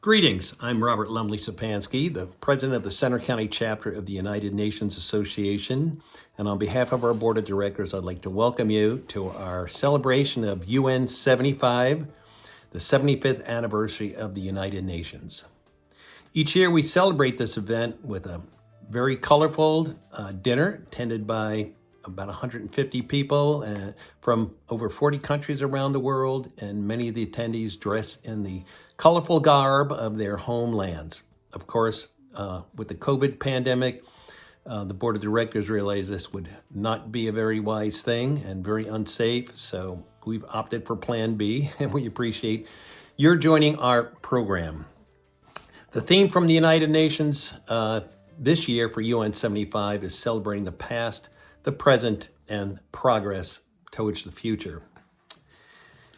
Greetings, I'm Robert Lumley-Sapanski, the president of the Center County chapter of the United Nations Association. And on behalf of our board of directors, I'd like to welcome you to our celebration of UN 75, the 75th anniversary of the United Nations. Each year we celebrate this event with a very colorful dinner attended by about 150 people from over 40 countries around the world, and many of the attendees dress in the colorful garb of their homelands. Of course, with the COVID pandemic, the board of directors realized this would not be a very wise thing and very unsafe, so we've opted for Plan B, and we appreciate your joining our program. The theme from the United Nations this year for UN 75 is celebrating the past, the present, and progress towards the future.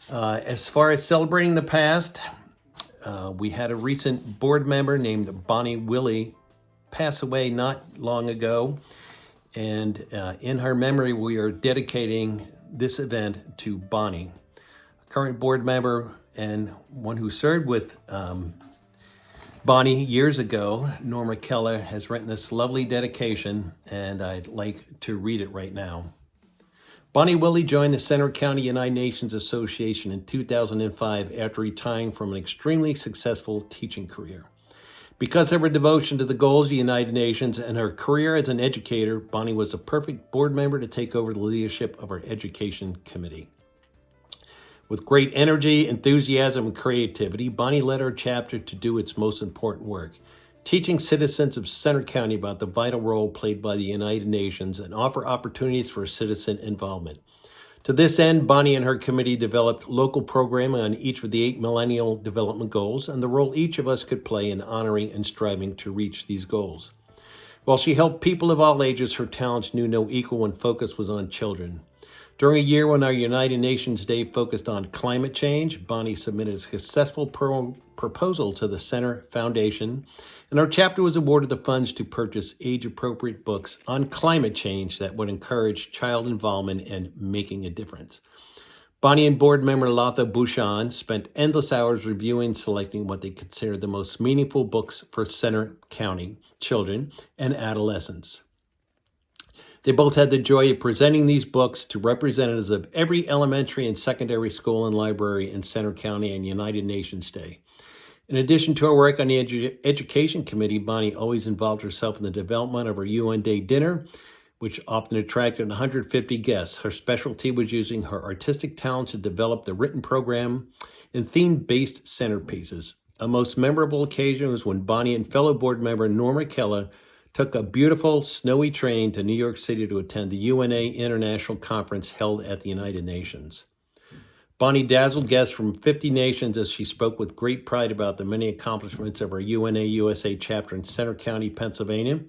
As far as celebrating the past, we had a recent board member named Bonnie Willie pass away not long ago, and in her memory we are dedicating this event to Bonnie. A current board member and one who served with Bonnie years ago, Norma Keller, has written this lovely dedication, and I'd like to read it right now. Bonnie Willie joined the Center County United Nations Association in 2005 after retiring from an extremely successful teaching career. Because of her devotion to the goals of the United Nations and her career as an educator, Bonnie was a perfect board member to take over the leadership of our Education Committee. With great energy, enthusiasm, and creativity, Bonnie led our chapter to do its most important work, teaching citizens of Center County about the vital role played by the United Nations and offer opportunities for citizen involvement. To this end, Bonnie and her committee developed local programming on each of the 8 Millennial Development Goals and the role each of us could play in honoring and striving to reach these goals. While she helped people of all ages, her talents knew no equal when focus was on children. During a year when our United Nations Day focused on climate change, Bonnie submitted a successful proposal to the Center Foundation, and our chapter was awarded the funds to purchase age-appropriate books on climate change that would encourage child involvement and making a difference. Bonnie and board member Latha Bhushan spent endless hours reviewing and selecting what they considered the most meaningful books for Center County children and adolescents. They both had the joy of presenting these books to representatives of every elementary and secondary school and library in Center County on United Nations Day. In addition to her work on the Education Committee, Bonnie always involved herself in the development of her UN Day dinner, which often attracted 150 guests. Her specialty was using her artistic talent to develop the written program and theme-based centerpieces. A most memorable occasion was when Bonnie and fellow board member Norma Keller took a beautiful snowy train to New York City to attend the UNA International Conference held at the United Nations. Bonnie dazzled guests from 50 nations as she spoke with great pride about the many accomplishments of our UNA USA chapter in Center County, Pennsylvania.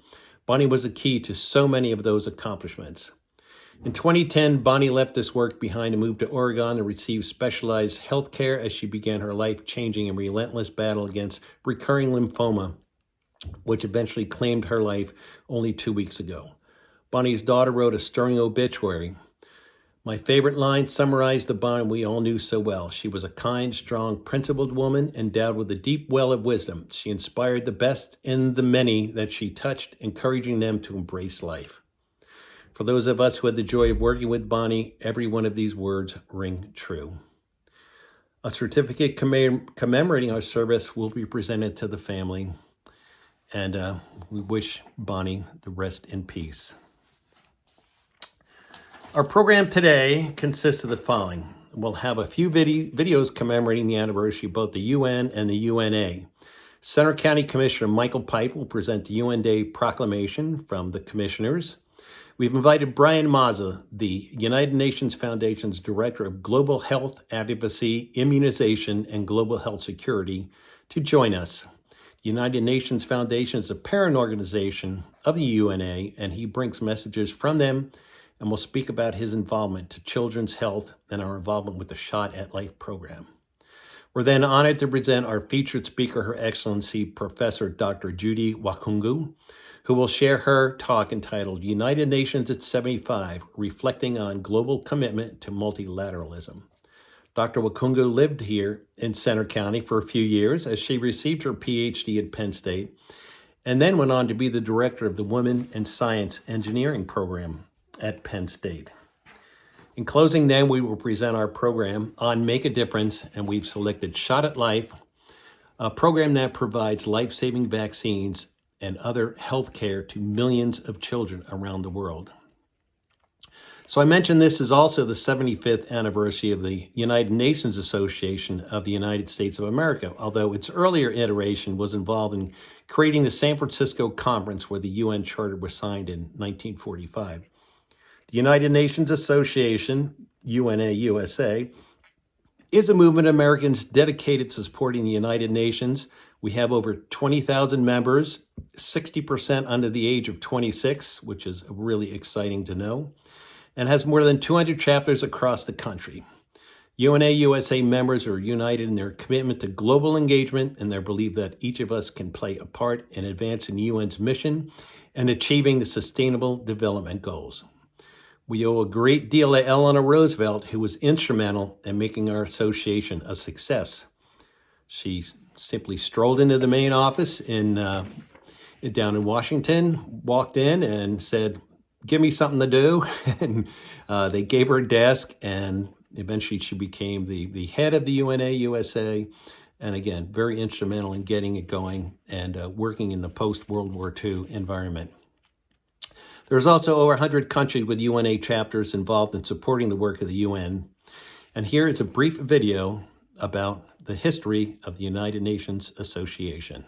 Bonnie was a key to so many of those accomplishments. In 2010, Bonnie left this work behind and moved to Oregon and received specialized health care as she began her life-changing and relentless battle against recurring lymphoma, which eventually claimed her life only 2 weeks ago. Bonnie's daughter wrote a stirring obituary. My favorite line summarized the Bonnie we all knew so well. She was a kind, strong, principled woman endowed with a deep well of wisdom. She inspired the best in the many that she touched, encouraging them to embrace life. For those of us who had the joy of working with Bonnie, every one of these words ring true. A certificate commemorating our service will be presented to the family. And we wish Bonnie the rest in peace. Our program today consists of the following. We'll have a few videos commemorating the anniversary of both the UN and the UNA. Center County Commissioner Michael Pipe will present the UN Day Proclamation from the commissioners. We've invited Brian Massa, the United Nations Foundation's Director of Global Health Advocacy, Immunization, and Global Health Security, to join us. United Nations Foundation is a parent organization of the UNA, and he brings messages from them and will speak about his involvement to children's health and our involvement with the Shot at Life program. We're then honored to present our featured speaker, Her Excellency Professor Dr. Judi Wakhungu, who will share her talk entitled United Nations at 75, Reflecting on Global Commitment to Multilateralism. Dr. Wakhungu lived here in Center County for a few years as she received her PhD at Penn State, and then went on to be the director of the Women in Science Engineering program at Penn State. In closing, then, we will present our program on Make a Difference, and we've selected Shot at Life, a program that provides life-saving vaccines and other health care to millions of children around the world. So I mentioned this is also the 75th anniversary of the United Nations Association of the United States of America, although its earlier iteration was involved in creating the San Francisco Conference where the UN Charter was signed in 1945. The United Nations Association, UNA-USA, is a movement of Americans dedicated to supporting the United Nations. We have over 20,000 members, 60% under the age of 26, which is really exciting to know, and has more than 200 chapters across the country. UNA-USA members are united in their commitment to global engagement and their belief that each of us can play a part in advancing the UN's mission and achieving the Sustainable Development Goals. We owe a great deal to Eleanor Roosevelt, who was instrumental in making our association a success. She simply strolled into the main office down in Washington, walked in and said, "Give me something to do." And they gave her a desk, and eventually she became the head of the UNA-USA, and again, very instrumental in getting it going and working in the post-World War II environment. There's also over 100 countries with UNA chapters involved in supporting the work of the UN. And here is a brief video about the history of the United Nations Association.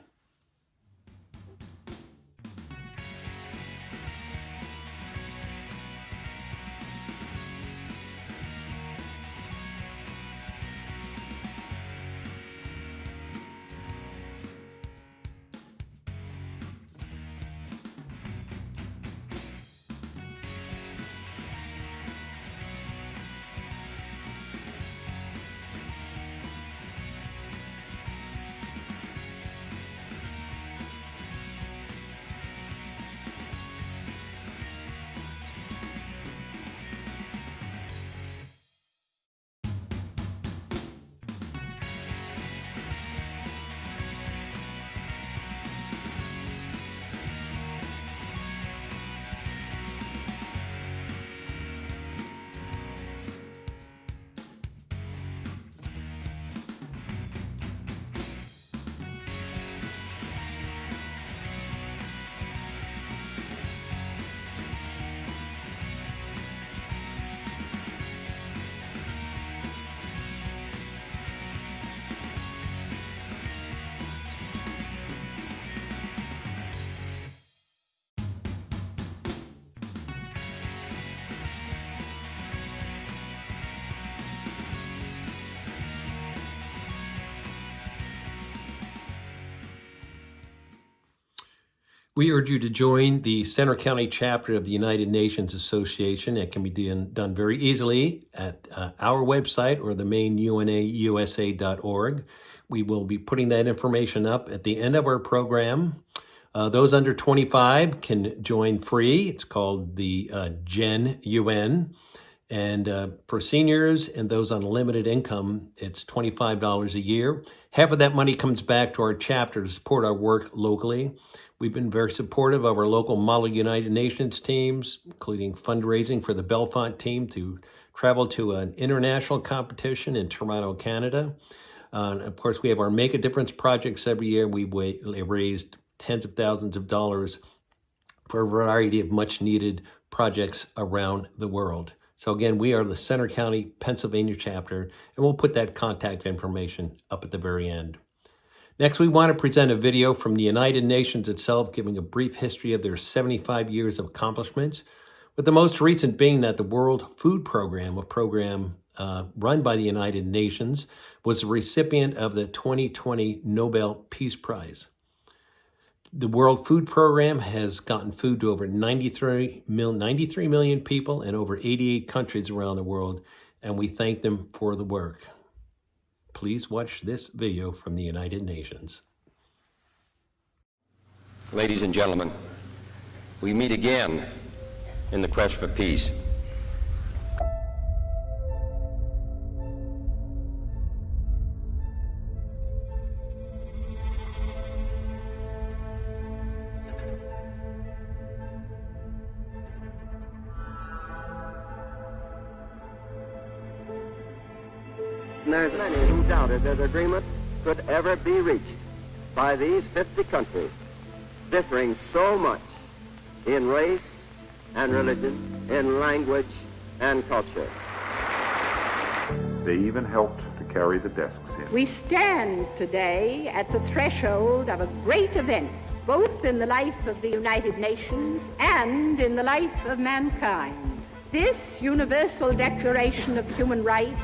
We urge you to join the Center County chapter of the United Nations Association. It can be done very easily at our website or the main unausa.org. We will be putting that information up at the end of our program. Those under 25 can join free. It's called the Gen UN. And for seniors and those on a limited income, it's $25 a year. Half of that money comes back to our chapter to support our work locally. We've been very supportive of our local Model United Nations teams, including fundraising for the Bellefonte team to travel to an international competition in Toronto, Canada. And of course, we have our Make a Difference projects every year. We raised tens of thousands of dollars for a variety of much needed projects around the world. So again, we are the Center County, Pennsylvania chapter, and we'll put that contact information up at the very end. Next, we want to present a video from the United Nations itself, giving a brief history of their 75 years of accomplishments, with the most recent being that the World Food Program, a program run by the United Nations, was the recipient of the 2020 Nobel Peace Prize. The World Food Program has gotten food to over 93 million people in over 88 countries around the world, and we thank them for the work. Please watch this video from the United Nations. Ladies and gentlemen, we meet again in the quest for peace. And there's many who doubted that agreement could ever be reached by these 50 countries, differing so much in race and religion, in language and culture. They even helped to carry the desks in. We stand today at the threshold of a great event, both in the life of the United Nations and in the life of mankind. This Universal Declaration of Human Rights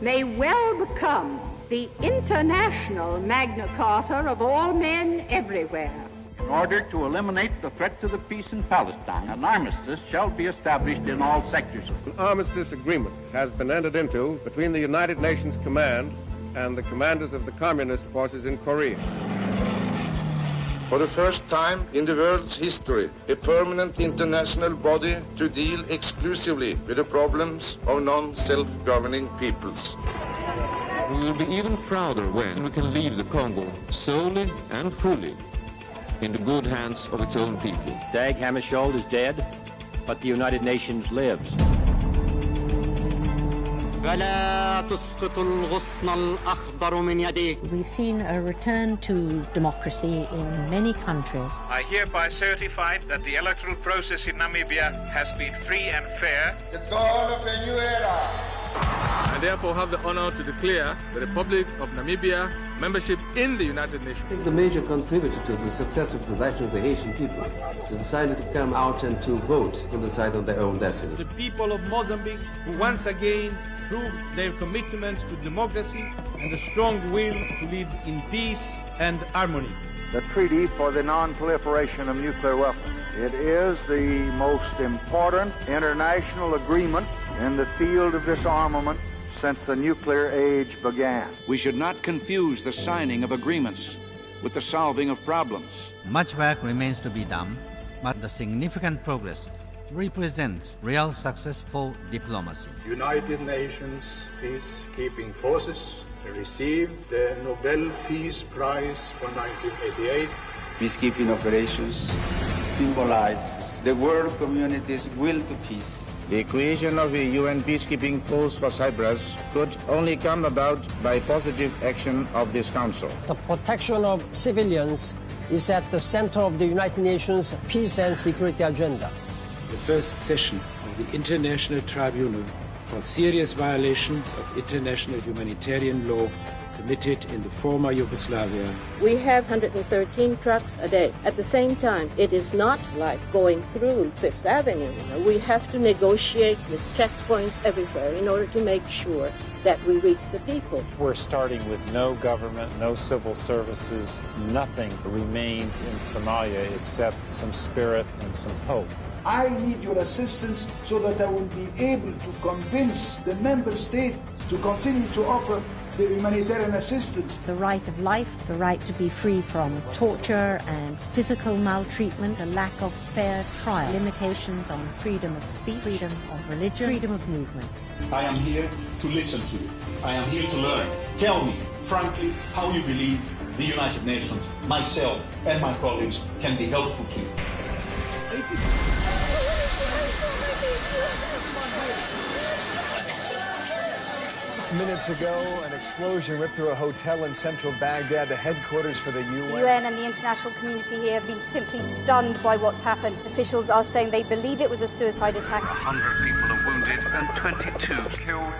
may well become the international Magna Carta of all men everywhere. In order to eliminate the threat to the peace in Palestine, an armistice shall be established in all sectors. An armistice agreement has been entered into between the United Nations Command and the commanders of the communist forces in Korea. For the first time in the world's history, a permanent international body to deal exclusively with the problems of non-self-governing peoples. We will be even prouder when we can leave the Congo solely and fully in the good hands of its own people. Dag Hammarskjöld is dead, but the United Nations lives. We've seen a return to democracy in many countries. I hereby certify that the electoral process in Namibia has been free and fair. The dawn of a new era. I therefore have the honor to declare the Republic of Namibia membership in the United Nations. I think the major contributor to the success of the election of the Haitian people, who decided to come out and to vote to decide on their own destiny. The people of Mozambique, who once again proved their commitment to democracy and a strong will to live in peace and harmony. The Treaty for the Non-Proliferation of Nuclear Weapons. It is the most important international agreement in the field of disarmament since the nuclear age began. We should not confuse the signing of agreements with the solving of problems. Much work remains to be done, but the significant progress represents real successful diplomacy. United Nations peacekeeping forces received the Nobel Peace Prize for 1988. Peacekeeping operations symbolizes the world community's will to peace. The creation of a UN peacekeeping force for Cyprus could only come about by positive action of this Council. The protection of civilians is at the center of the United Nations peace and security agenda. The first session of the International Tribunal for serious violations of international humanitarian law committed in the former Yugoslavia. We have 113 trucks a day. At the same time, it is not like going through Fifth Avenue. We have to negotiate with checkpoints everywhere in order to make sure that we reach the people. We're starting with no government, no civil services. Nothing remains in Somalia except some spirit and some hope. I need your assistance so that I will be able to convince the member state to continue to offer the humanitarian assistance. The right of life, the right to be free from torture and physical maltreatment, a lack of fair trial, limitations on freedom of speech, freedom of religion, freedom of movement. I am here to listen to you. I am here to learn. Tell me, frankly, how you believe the United Nations, myself and my colleagues can be helpful to you. Thank you. Minutes ago, an explosion ripped through a hotel in central Baghdad, the headquarters for the UN. The UN and the international community here have been simply stunned by what's happened. Officials are saying they believe it was a suicide attack. 100 people are wounded and 22 killed.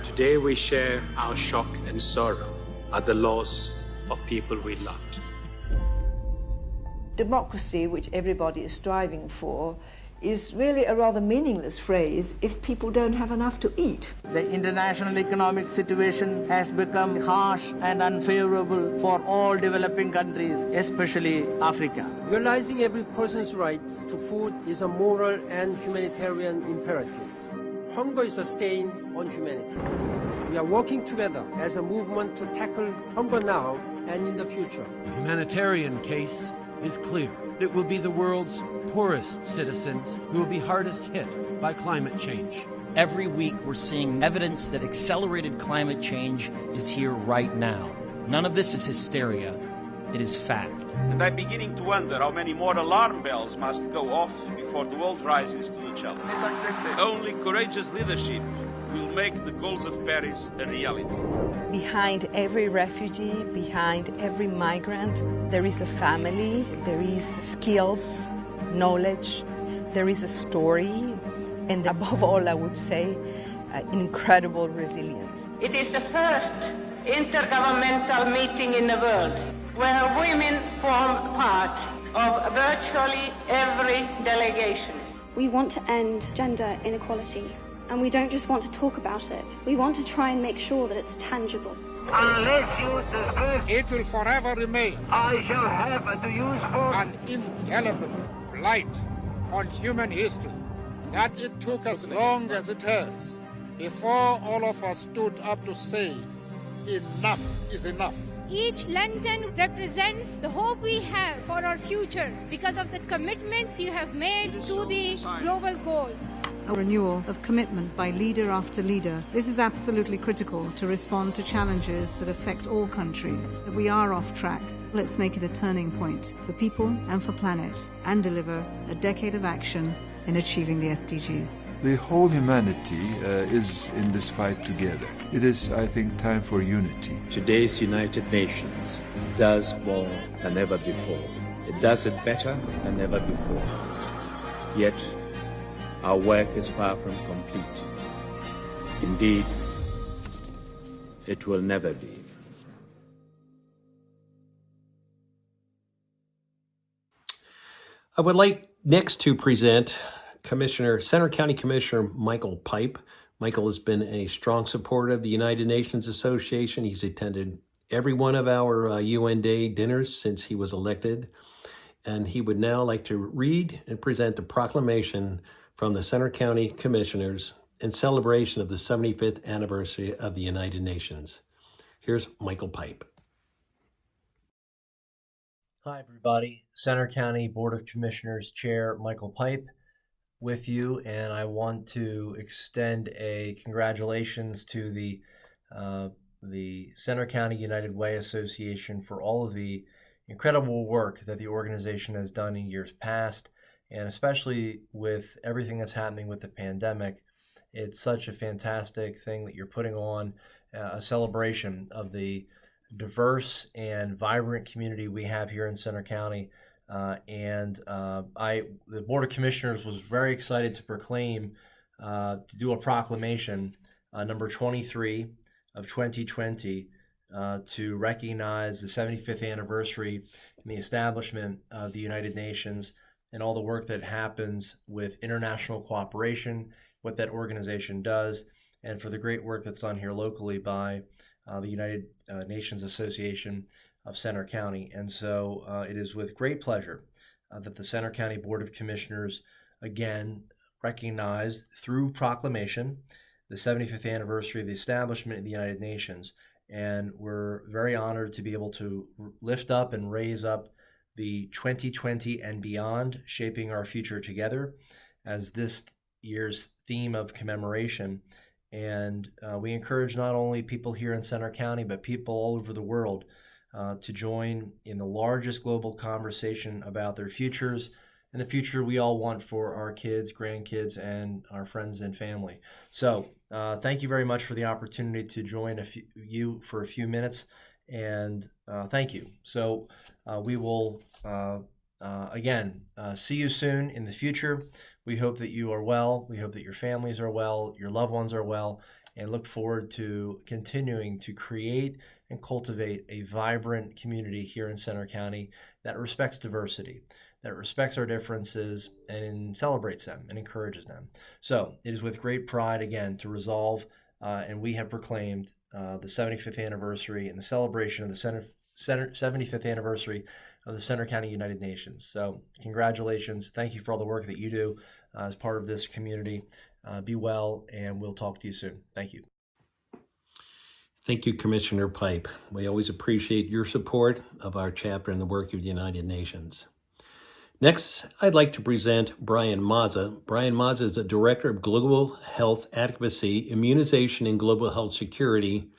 Today we share our shock and sorrow at the loss of people we loved. Democracy, which everybody is striving for, is really a rather meaningless phrase if people don't have enough to eat. The international economic situation has become harsh and unfavorable for all developing countries, especially Africa. Realizing every person's rights to food is a moral and humanitarian imperative. Hunger is a stain on humanity. We are working together as a movement to tackle hunger now and in the future. The humanitarian case is clear. It will be the world's poorest citizens who will be hardest hit by climate change. Every week we're seeing evidence that accelerated climate change is here right now. None of this is hysteria. It is fact. And I'm beginning to wonder how many more alarm bells must go off before the world rises to the challenge. Only courageous leadership will make the goals of Paris a reality. Behind every refugee, behind every migrant, there is a family, there is skills, knowledge, there is a story, and above all, I would say, incredible resilience. It is the first intergovernmental meeting in the world where women form part of virtually every delegation. We want to end gender inequality, and we don't just want to talk about it. We want to try and make sure that it's tangible. Unless used as good, it will forever remain. I shall have to use force. An indelible blight on human history, that it took as long as it has before all of us stood up to say, enough is enough. Each lantern represents the hope we have for our future because of the commitments you have made to the global goals. A renewal of commitment by leader after leader. This is absolutely critical to respond to challenges that affect all countries. That we are off track. Let's make it a turning point for people and for planet, and deliver a decade of action in achieving the SDGs. The whole humanity is in this fight together. It is, I think, time for unity. Today's United Nations does more than ever before. It does it better than ever before. Yet, our work is far from complete. Indeed, it will never be. I would like next to present Center County Commissioner Michael Pipe. Michael has been a strong supporter of the United Nations Association. He's attended every one of our UN Day dinners since he was elected. And he would now like to read and present the proclamation from the Center County Commissioners in celebration of the 75th anniversary of the United Nations. Here's Michael Pipe. Hi, everybody. Center County Board of Commissioners Chair Michael Pipe with you, and I want to extend a congratulations to the Center County United Way Association for all of the incredible work that the organization has done in years past, and especially with everything that's happening with the pandemic. It's such a fantastic thing that you're putting on a celebration of the diverse and vibrant community we have here in Center County. The Board of Commissioners was very excited to proclaim, to do a proclamation, number 23 of 2020, to recognize the 75th anniversary in the establishment of the United Nations and all the work that happens with international cooperation, what that organization does, and for the great work that's done here locally by the United Nations Association of Center County. And so it is with great pleasure that the Center County Board of Commissioners again recognized through proclamation the 75th anniversary of the establishment of the United Nations. And we're very honored to be able to lift up and raise up the 2020 and beyond, shaping our future together, as this year's theme of commemoration. And we encourage not only people here in Center County, but people all over the world to join in the largest global conversation about their futures and the future we all want for our kids, grandkids, and our friends and family. So thank you very much for the opportunity to join you for a few minutes, and thank you. So we will, again, see you soon in the future. We hope that you are well. We hope that your families are well, your loved ones are well, and look forward to continuing to create and cultivate a vibrant community here in Center County that respects diversity, that respects our differences and celebrates them and encourages them. So it is with great pride, again, to resolve, and we have proclaimed the 75th anniversary and the celebration of the 75th anniversary of the Center County United Nations. So congratulations. Thank you for all the work that you do as part of this community. Be well, and we'll talk to you soon. Thank you. Thank you, Commissioner Pipe. We always appreciate your support of our chapter and the work of the United Nations. Next, I'd like to present Brian Massa. Brian Massa is the Director of Global Health Advocacy, Immunization, and Global Health Security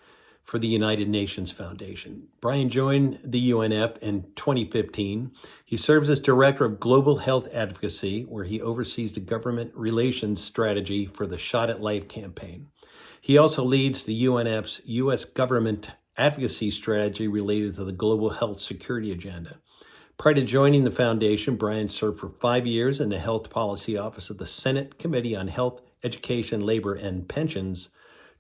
for the United Nations Foundation. Brian joined the UNF in 2015. He serves as Director of Global Health Advocacy, where he oversees the government relations strategy for the Shot at Life campaign. He also leads the UNF's U.S. government advocacy strategy related to the global health security agenda. Prior to joining the foundation, Brian served for 5 years in the Health Policy Office of the Senate Committee on Health, Education, Labor, and Pensions,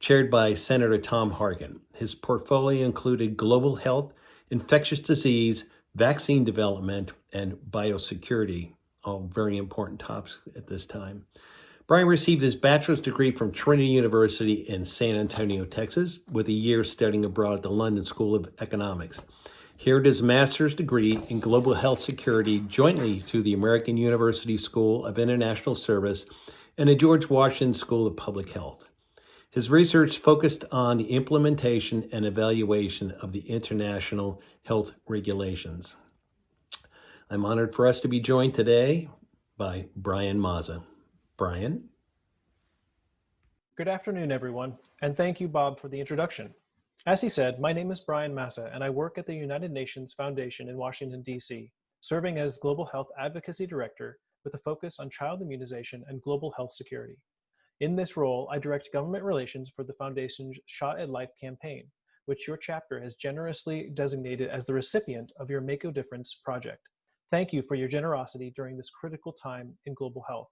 chaired by Senator Tom Harkin. His portfolio included global health, infectious disease, vaccine development, and biosecurity, all very important topics at this time. Brian received his bachelor's degree from Trinity University in San Antonio, Texas, with a year studying abroad at the London School of Economics. He earned his master's degree in global health security jointly through the American University School of International Service and the George Washington School of Public Health. His research focused on the implementation and evaluation of the international health regulations. I'm honored for us to be joined today by Brian Massa. Brian? Good afternoon, everyone, and thank you, Bob, for the introduction. As he said, my name is Brian Massa, and I work at the United Nations Foundation in Washington, D.C., serving as Global Health Advocacy Director with a focus on child immunization and global health security. In this role, I direct government relations for the Foundation's Shot at Life campaign, which your chapter has generously designated as the recipient of your Make a Difference project. Thank you for your generosity during this critical time in global health.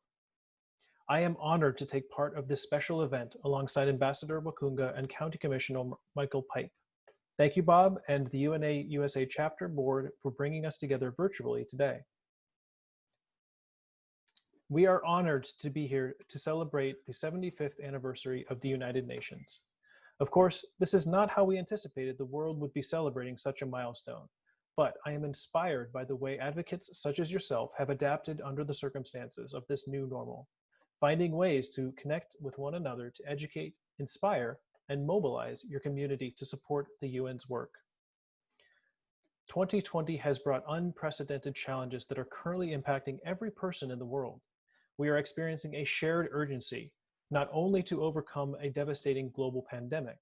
I am honored to take part of this special event alongside Ambassador Wakhungu and County Commissioner Michael Pipe. Thank you, Bob, and the UNA USA Chapter Board for bringing us together virtually today. We are honored to be here to celebrate the 75th anniversary of the United Nations. Of course, this is not how we anticipated the world would be celebrating such a milestone, but I am inspired by the way advocates such as yourself have adapted under the circumstances of this new normal, finding ways to connect with one another to educate, inspire, and mobilize your community to support the UN's work. 2020 has brought unprecedented challenges that are currently impacting every person in the world. We are experiencing a shared urgency, not only to overcome a devastating global pandemic,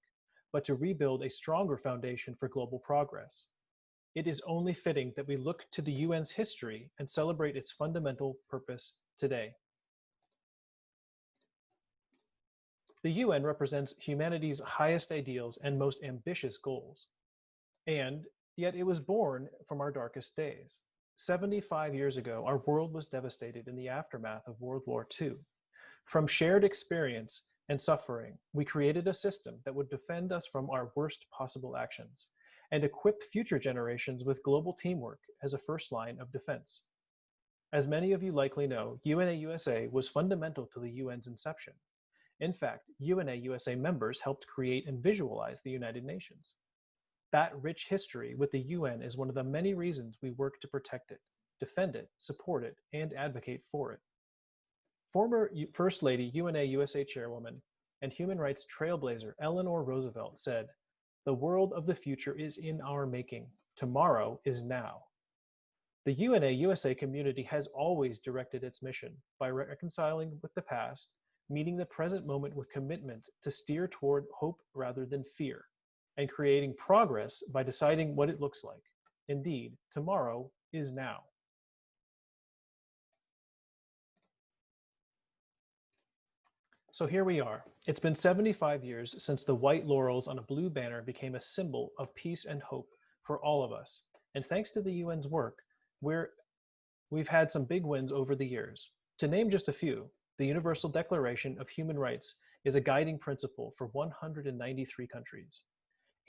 but to rebuild a stronger foundation for global progress. It is only fitting that we look to the UN's history and celebrate its fundamental purpose today. The UN represents humanity's highest ideals and most ambitious goals. And yet it was born from our darkest days. 75 years ago, our world was devastated in the aftermath of World War II. From shared experience and suffering, we created a system that would defend us from our worst possible actions and equip future generations with global teamwork as a first line of defense. As many of you likely know, UNA USA was fundamental to the UN's inception. In fact, UNA USA members helped create and visualize the United Nations. That rich history with the UN is one of the many reasons we work to protect it, defend it, support it, and advocate for it. Former First Lady UNA USA Chairwoman and human rights trailblazer Eleanor Roosevelt said, "The world of the future is in our making. Tomorrow is now." The UNA USA community has always directed its mission by reconciling with the past, meeting the present moment with commitment to steer toward hope rather than fear, and creating progress by deciding what it looks like. Indeed, tomorrow is now. So here we are. It's been 75 years since the white laurels on a blue banner became a symbol of peace and hope for all of us. And thanks to the UN's work, we've had some big wins over the years. To name just a few, the Universal Declaration of Human Rights is a guiding principle for 193 countries.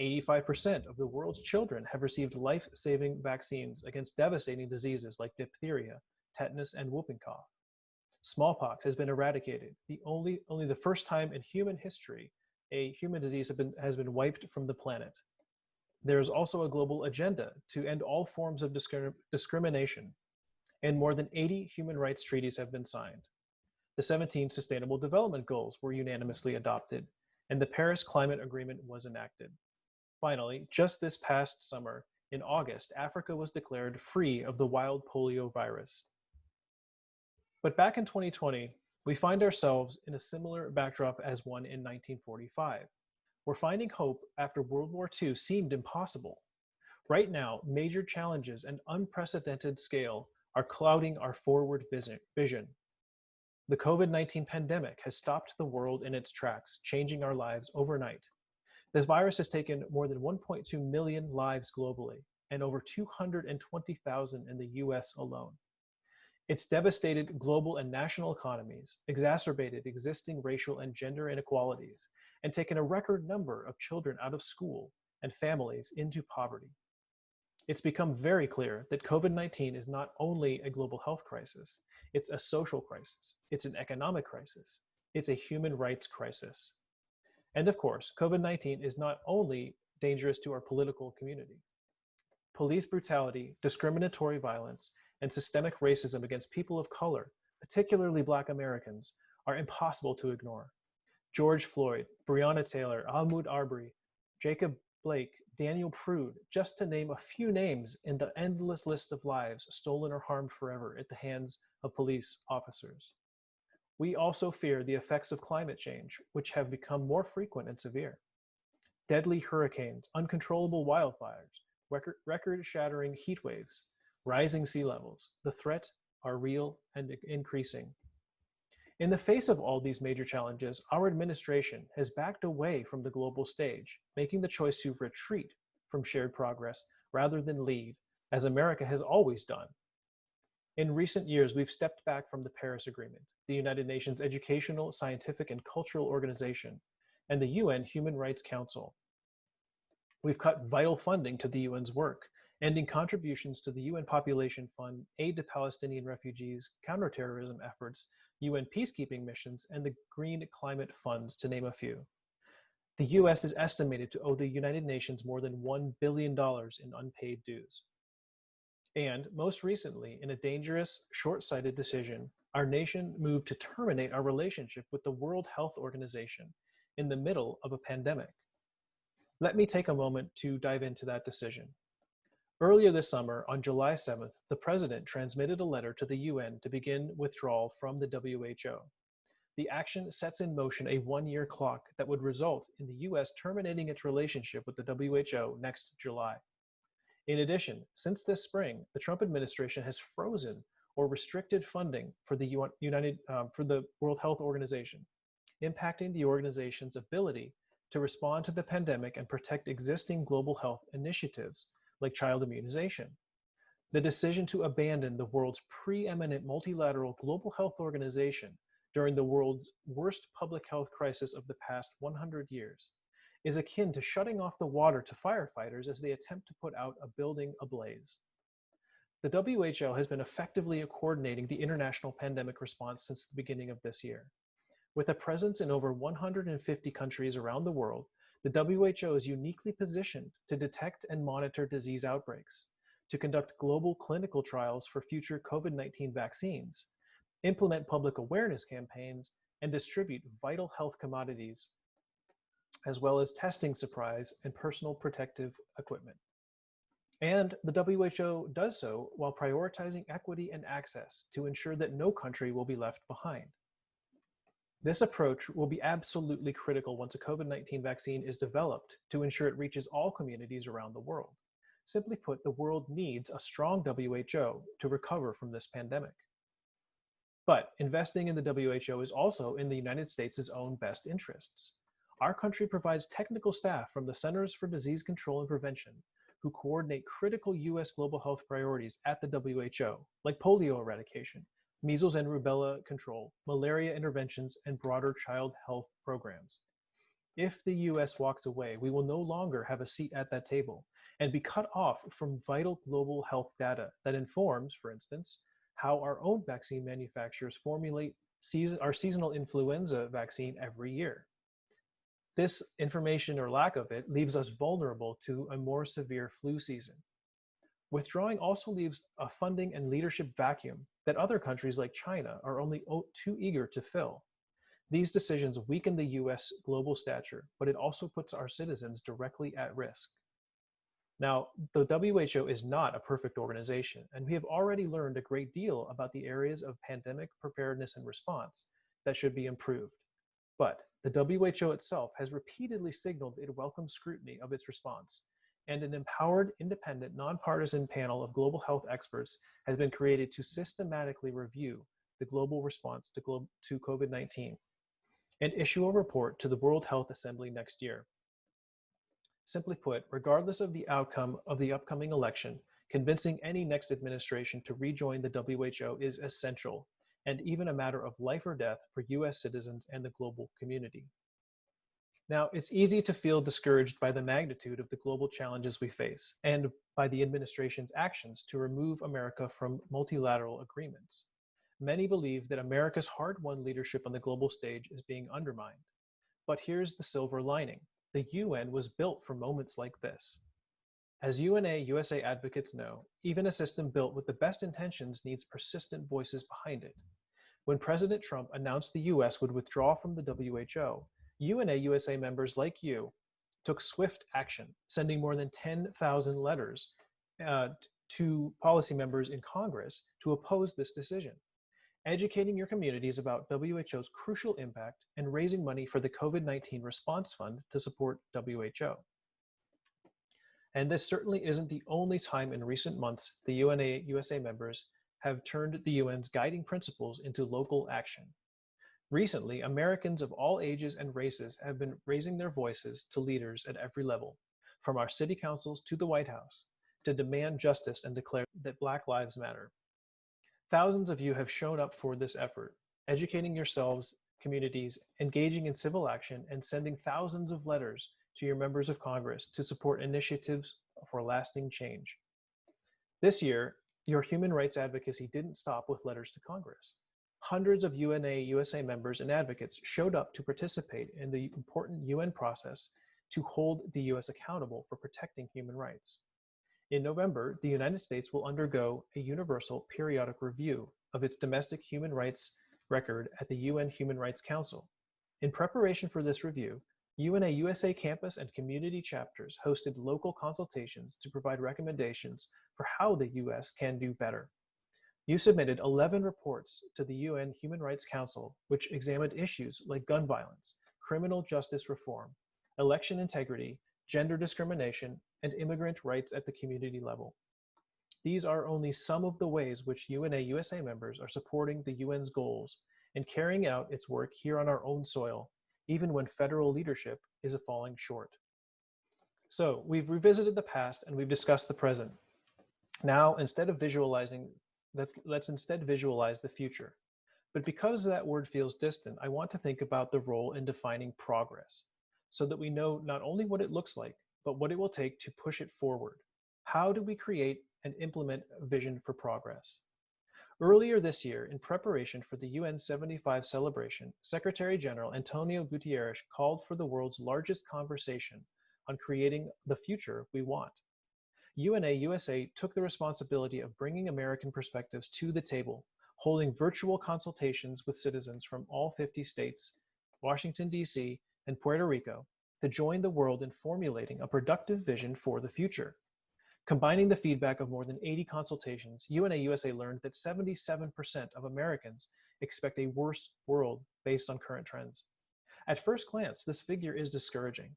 85% of the world's children have received life-saving vaccines against devastating diseases like diphtheria, tetanus, and whooping cough. Smallpox has been eradicated, only the first time in human history a human disease has been wiped from the planet. There is also a global agenda to end all forms of discrimination, and more than 80 human rights treaties have been signed. The 17 Sustainable Development Goals were unanimously adopted, and the Paris Climate Agreement was enacted. Finally, just this past summer, in August, Africa was declared free of the wild polio virus. But back in 2020, we find ourselves in a similar backdrop as one in 1945. We're finding hope after World War II seemed impossible. Right now, major challenges and unprecedented scale are clouding our forward vision. The COVID-19 pandemic has stopped the world in its tracks, changing our lives overnight. This virus has taken more than 1.2 million lives globally and over 220,000 in the US alone. It's devastated global and national economies, exacerbated existing racial and gender inequalities, and taken a record number of children out of school and families into poverty. It's become very clear that COVID-19 is not only a global health crisis, it's a social crisis, it's an economic crisis, it's a human rights crisis. And of course, COVID-19 is not only dangerous to our political community. Police brutality, discriminatory violence, and systemic racism against people of color, particularly Black Americans, are impossible to ignore. George Floyd, Breonna Taylor, Ahmaud Arbery, Jacob Blake, Daniel Prude, just to name a few names in the endless list of lives stolen or harmed forever at the hands of police officers. We also fear the effects of climate change, which have become more frequent and severe. Deadly hurricanes, uncontrollable wildfires, record-shattering heat waves, rising sea levels. The threats are real and increasing. In the face of all these major challenges, our administration has backed away from the global stage, making the choice to retreat from shared progress rather than lead, as America has always done. In recent years, we've stepped back from the Paris Agreement, the United Nations Educational, Scientific, and Cultural Organization, and the UN Human Rights Council. We've cut vital funding to the UN's work, ending contributions to the UN Population Fund, aid to Palestinian refugees, counterterrorism efforts, UN peacekeeping missions, and the Green Climate Funds, to name a few. The US is estimated to owe the United Nations more than $1 billion in unpaid dues. And most recently, in a dangerous, short-sighted decision, our nation moved to terminate our relationship with the World Health Organization in the middle of a pandemic. Let me take a moment to dive into that decision. Earlier this summer, on July 7th, the President transmitted a letter to the UN to begin withdrawal from the WHO. The action sets in motion a one-year clock that would result in the US terminating its relationship with the WHO next July. In addition, since this spring, the Trump administration has frozen or restricted funding for the World Health Organization, impacting the organization's ability to respond to the pandemic and protect existing global health initiatives like child immunization. The decision to abandon the world's preeminent multilateral global health organization during the world's worst public health crisis of the past 100 years is akin to shutting off the water to firefighters as they attempt to put out a building ablaze. The WHO has been effectively coordinating the international pandemic response since the beginning of this year. With a presence in over 150 countries around the world, the WHO is uniquely positioned to detect and monitor disease outbreaks, to conduct global clinical trials for future COVID-19 vaccines, implement public awareness campaigns, and distribute vital health commodities, as well as testing supplies and personal protective equipment. And the WHO does so while prioritizing equity and access to ensure that no country will be left behind. This approach will be absolutely critical once a COVID-19 vaccine is developed to ensure it reaches all communities around the world. Simply put, the world needs a strong WHO to recover from this pandemic. But investing in the WHO is also in the United States' own best interests. Our country provides technical staff from the Centers for Disease Control and Prevention who coordinate critical US global health priorities at the WHO, like polio eradication, measles and rubella control, malaria interventions, and broader child health programs. If the US walks away, we will no longer have a seat at that table and be cut off from vital global health data that informs, for instance, how our own vaccine manufacturers formulate our seasonal influenza vaccine every year. This information, or lack of it, leaves us vulnerable to a more severe flu season. Withdrawing also leaves a funding and leadership vacuum that other countries like China are only too eager to fill. These decisions weaken the US global stature, but it also puts our citizens directly at risk. Now, the WHO is not a perfect organization, and we have already learned a great deal about the areas of pandemic preparedness and response that should be improved. But the WHO itself has repeatedly signaled it welcomes scrutiny of its response, and an empowered, independent, nonpartisan panel of global health experts has been created to systematically review the global response to COVID-19, and issue a report to the World Health Assembly next year. Simply put, regardless of the outcome of the upcoming election, convincing any next administration to rejoin the WHO is essential, and even a matter of life or death for US citizens and the global community. Now, it's easy to feel discouraged by the magnitude of the global challenges we face, and by the administration's actions to remove America from multilateral agreements. Many believe that America's hard-won leadership on the global stage is being undermined. But here's the silver lining. The UN was built for moments like this. As UNA USA advocates know, even a system built with the best intentions needs persistent voices behind it. When President Trump announced the US would withdraw from the WHO, UNA USA members like you took swift action, sending more than 10,000 letters to policy members in Congress to oppose this decision, educating your communities about WHO's crucial impact and raising money for the COVID-19 Response Fund to support WHO. And this certainly isn't the only time in recent months the UNA USA members have turned the UN's guiding principles into local action. Recently, Americans of all ages and races have been raising their voices to leaders at every level, from our city councils to the White House, to demand justice and declare that Black Lives Matter. Thousands of you have shown up for this effort, educating yourselves, communities, engaging in civil action, and sending thousands of letters to your members of Congress to support initiatives for lasting change. This year, your human rights advocacy didn't stop with letters to Congress. Hundreds of UNA USA members and advocates showed up to participate in the important UN process to hold the US accountable for protecting human rights. In November, the United States will undergo a universal periodic review of its domestic human rights record at the UN Human Rights Council. In preparation for this review, UNA USA campus and community chapters hosted local consultations to provide recommendations for how the US can do better. You submitted 11 reports to the UN Human Rights Council, which examined issues like gun violence, criminal justice reform, election integrity, gender discrimination, and immigrant rights at the community level. These are only some of the ways which UNA USA members are supporting the UN's goals and carrying out its work here on our own soil, even when federal leadership is falling short. So we've revisited the past and we've discussed the present. Now, instead of visualizing, let's instead visualize the future. But because that word feels distant, I want to think about the role in defining progress, so that we know not only what it looks like, but what it will take to push it forward. How do we create and implement a vision for progress? Earlier this year, in preparation for the UN 75 celebration, Secretary General Antonio Guterres called for the world's largest conversation on creating the future we want. UNA USA took the responsibility of bringing American perspectives to the table, holding virtual consultations with citizens from all 50 states, Washington, D.C., and Puerto Rico to join the world in formulating a productive vision for the future. Combining the feedback of more than 80 consultations, UNA USA learned that 77% of Americans expect a worse world based on current trends. At first glance, this figure is discouraging,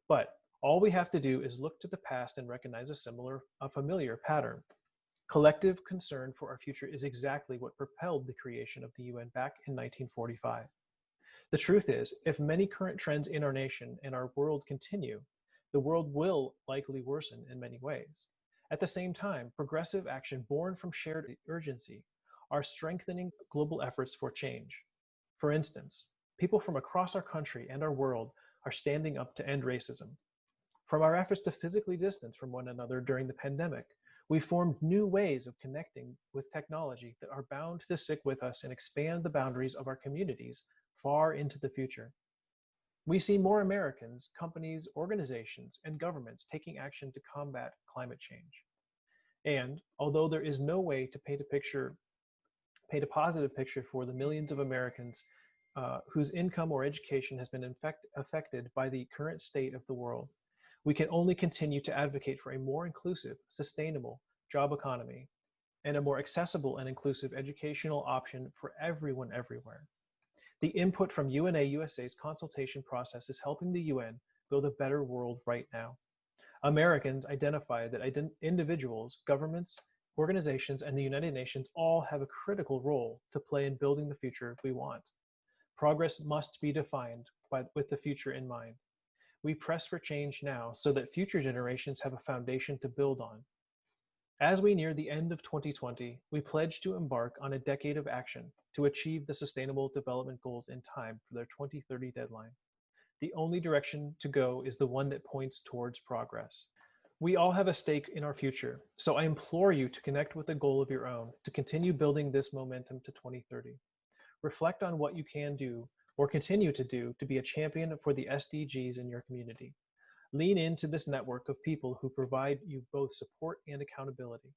but all we have to do is look to the past and recognize a familiar pattern. Collective concern for our future is exactly what propelled the creation of the UN back in 1945. The truth is, if many current trends in our nation and our world continue, the world will likely worsen in many ways. At the same time, progressive action born from shared urgency are strengthening global efforts for change. For instance, people from across our country and our world are standing up to end racism. From our efforts to physically distance from one another during the pandemic, we formed new ways of connecting with technology that are bound to stick with us and expand the boundaries of our communities far into the future. We see more Americans, companies, organizations, and governments taking action to combat climate change. And although there is no way to paint a positive picture for the millions of Americans whose income or education has been affected by the current state of the world, we can only continue to advocate for a more inclusive, sustainable job economy and a more accessible and inclusive educational option for everyone everywhere. The input from UNA USA's consultation process is helping the UN build a better world right now. Americans identify that individuals, governments, Organizations and the United Nations all have a critical role to play in building the future we want. Progress must be defined with the future in mind. We press for change now so that future generations have a foundation to build on. As we near the end of 2020, we pledge to embark on a decade of action to achieve the Sustainable Development Goals in time for their 2030 deadline. The only direction to go is the one that points towards progress. We all have a stake in our future, so I implore you to connect with a goal of your own to continue building this momentum to 2030. Reflect on what you can do or continue to do to be a champion for the SDGs in your community. Lean into this network of people who provide you both support and accountability,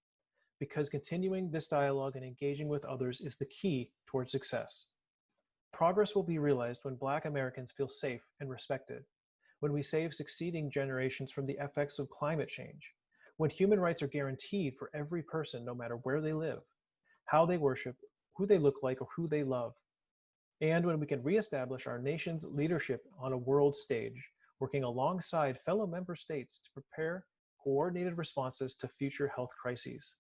because continuing this dialogue and engaging with others is the key towards success. Progress will be realized when Black Americans feel safe and respected, when we save succeeding generations from the effects of climate change, when human rights are guaranteed for every person no matter where they live, how they worship, who they look like, or who they love, and when we can reestablish our nation's leadership on a world stage, working alongside fellow member states to prepare coordinated responses to future health crises.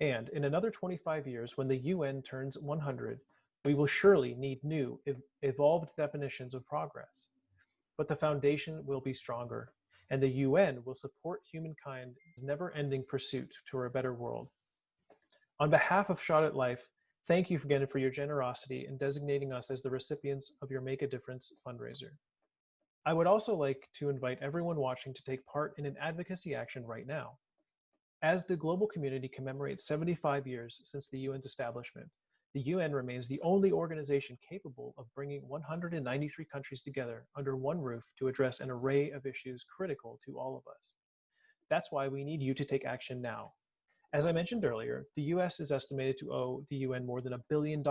And in another 25 years, when the UN turns 100, we will surely need new, evolved definitions of progress. But the foundation will be stronger, and the UN will support humankind's never-ending pursuit to a better world. On behalf of Shot at Life, thank you again for your generosity in designating us as the recipients of your Make a Difference fundraiser. I would also like to invite everyone watching to take part in an advocacy action right now. As the global community commemorates 75 years since the UN's establishment, the UN remains the only organization capable of bringing 193 countries together under one roof to address an array of issues critical to all of us. That's why we need you to take action now. As I mentioned earlier, the US is estimated to owe the UN more than $1 billion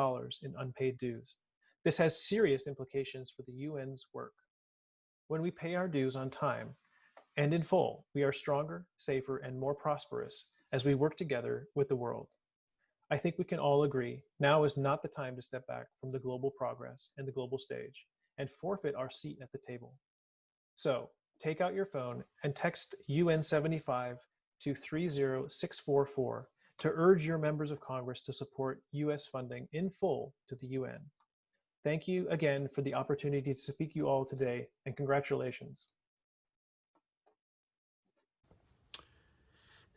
in unpaid dues. This has serious implications for the UN's work. When we pay our dues on time and in full, we are stronger, safer, and more prosperous as we work together with the world. I think we can all agree now is not the time to step back from the global progress and the global stage and forfeit our seat at the table. So take out your phone and text UN75 to 30644 to urge your members of Congress to support US funding in full to the UN. Thank you again for the opportunity to speak to you all today, and congratulations.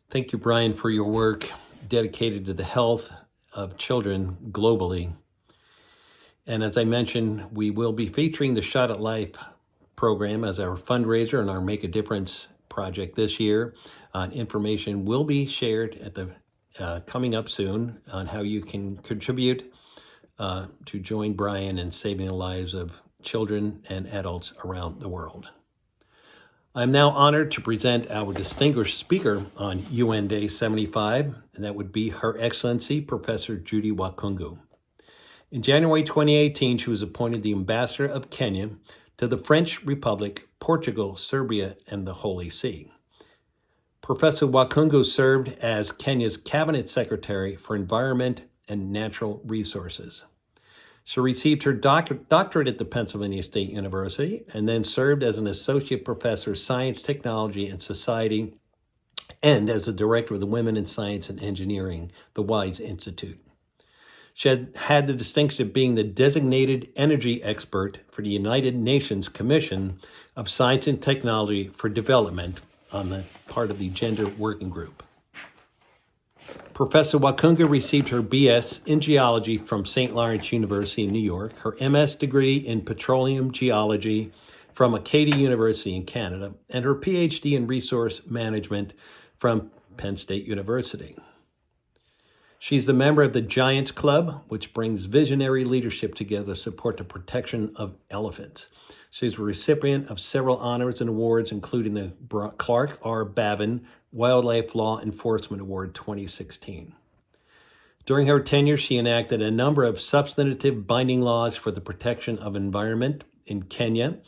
Thank you, Brian, for your work dedicated to the health of children globally. And as I mentioned, we will be featuring the Shot at Life program as our fundraiser and our Make a Difference project this year. Information will be shared at the coming up soon on how you can contribute to join Brian in saving the lives of children and adults around the world. I'm now honored to present our distinguished speaker on UN Day 75, and that would be Her Excellency Professor Judi Wakhungu. In January 2018, she was appointed the Ambassador of Kenya to the French Republic, Portugal, Serbia, and the Holy See. Professor Wakhungu served as Kenya's Cabinet Secretary for Environment and Natural Resources. She received her doctorate at the Pennsylvania State University and then served as an associate professor of science, technology, and society, and as the director of the Women in Science and Engineering, the WISE Institute. She had the distinction of being the designated energy expert for the United Nations Commission of Science and Technology for Development on the part of the Gender Working Group. Professor Wakhungu received her BS in geology from St. Lawrence University in New York, her MS degree in petroleum geology from Acadia University in Canada, and her PhD in resource management from Penn State University. She's the member of the Giants Club, which brings visionary leadership together to support the protection of elephants. She's a recipient of several honors and awards, including the Clark R. Bavin Wildlife Law Enforcement Award 2016. During her tenure, she enacted a number of substantive binding laws for the protection of environment in Kenya,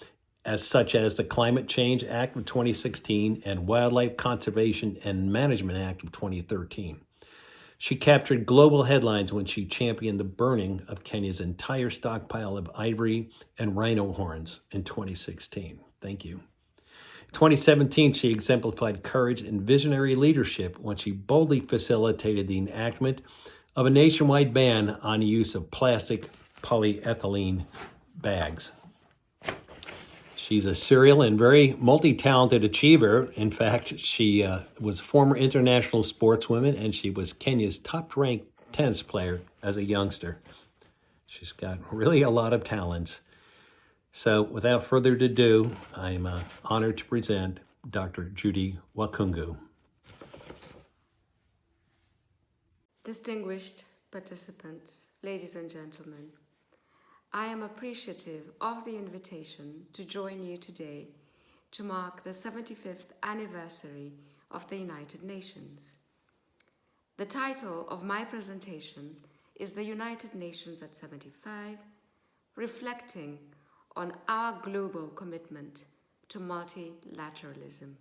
such as the Climate Change Act of 2016 and Wildlife Conservation and Management Act of 2013. She captured global headlines when she championed the burning of Kenya's entire stockpile of ivory and rhino horns in 2016. Thank you. 2017, she exemplified courage and visionary leadership when she boldly facilitated the enactment of a nationwide ban on the use of plastic polyethylene bags. She's a serial and very multi-talented achiever. In fact, she was a former international sportswoman, and she was Kenya's top-ranked tennis player as a youngster. She's got really a lot of talents. So without further ado, I'm honored to present Dr. Judi Wakhungu. Distinguished participants, ladies and gentlemen, I am appreciative of the invitation to join you today to mark the 75th anniversary of the United Nations. The title of my presentation is The United Nations at 75, reflecting on our global commitment to multilateralism.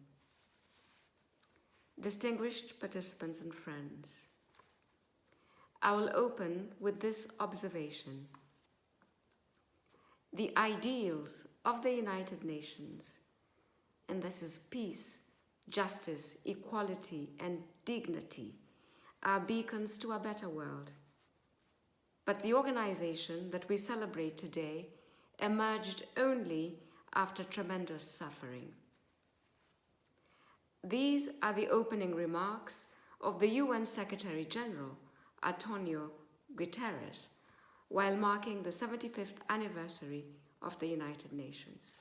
Distinguished participants and friends, I will open with this observation. The ideals of the United Nations, and this is peace, justice, equality, and dignity, are beacons to a better world. But the organization that we celebrate today emerged only after tremendous suffering. These are the opening remarks of the UN Secretary General, Antonio Guterres, while marking the 75th anniversary of the United Nations.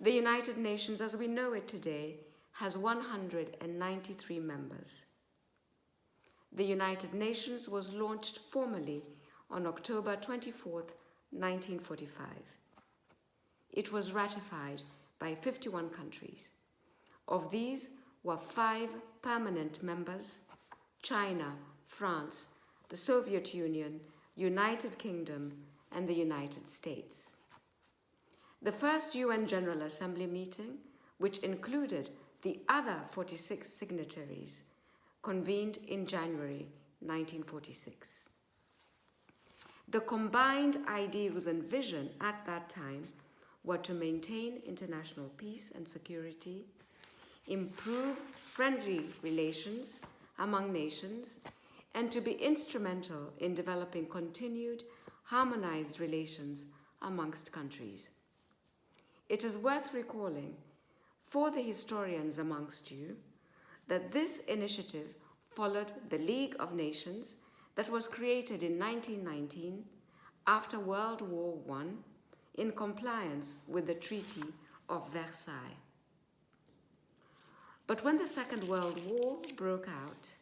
The United Nations, as we know it today, has 193 members. The United Nations was launched formally on October 24th, 1945. It was ratified by 51 countries. Of these were 5 permanent members: China, France, the Soviet Union, United Kingdom, and the United States. The first UN General Assembly meeting, which included the other 46 signatories, convened in January 1946. The combined ideals and vision at that time were to maintain international peace and security, improve friendly relations among nations, and to be instrumental in developing continued, harmonized relations amongst countries. It is worth recalling for the historians amongst you that this initiative followed the League of Nations that was created in 1919 after World War I in compliance with the Treaty of Versailles. But when the Second World War broke out,